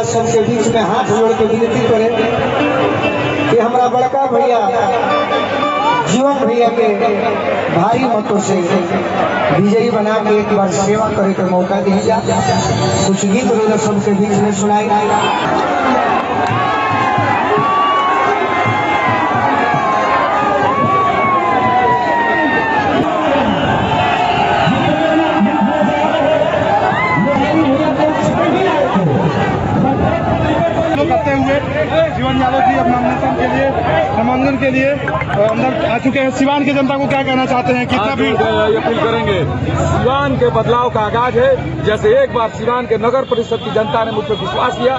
सबके बीच में हाथ जोड़ के विनती करें कि हमारा बड़का भैया जीवन भैया के भारी मतों से विजयी बना के एक बार सेवा करे के मौका दिया। कुछ गीत सबके बीच में सुनाई। करते हुए जीवन यादव जी अपना नामांकन के लिए अंदर आ चुके हैं। सिवान की जनता को क्या कहना चाहते हैं? कितना भी अपील करेंगे, सिवान के बदलाव का आगाज है। जैसे एक बार सिवान के नगर परिषद की जनता ने मुझ पर विश्वास किया,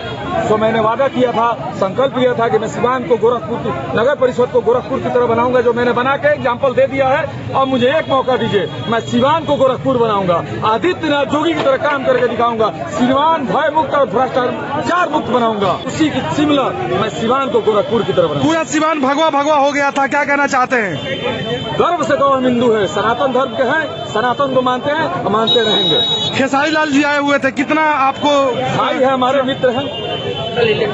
तो मैंने वादा किया था, संकल्प लिया था कि मैं सिवान को गोरखपुर की नगर परिषद को गोरखपुर की तरह बनाऊंगा, जो मैंने बना के एग्जाम्पल दे दिया है। अब मुझे एक मौका दीजिए, मैं सिवान को गोरखपुर बनाऊंगा, आदित्यनाथ जोगी की तरह काम करके दिखाऊंगा, सिवान भय मुक्त और भ्रष्टाचार मुक्त बनाऊंगा। उसी की सिमिलर मैं सिवान को गोरखपुर की तरह बनाऊंगा। पूरा सिवान भगवा भगवा हो गया था, क्या कहना चाहते हैं? गर्व से कहो हम हिंदू है, सनातन धर्म के हैं, सनातन को मानते हैं, मानते रहेंगे। खेसारी लाल जी आए हुए थे, कितना आपको भाई है, हमारे मित्र हैं,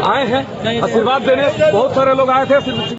आए हैं आशीर्वाद देने, बहुत सारे लोग आए थे।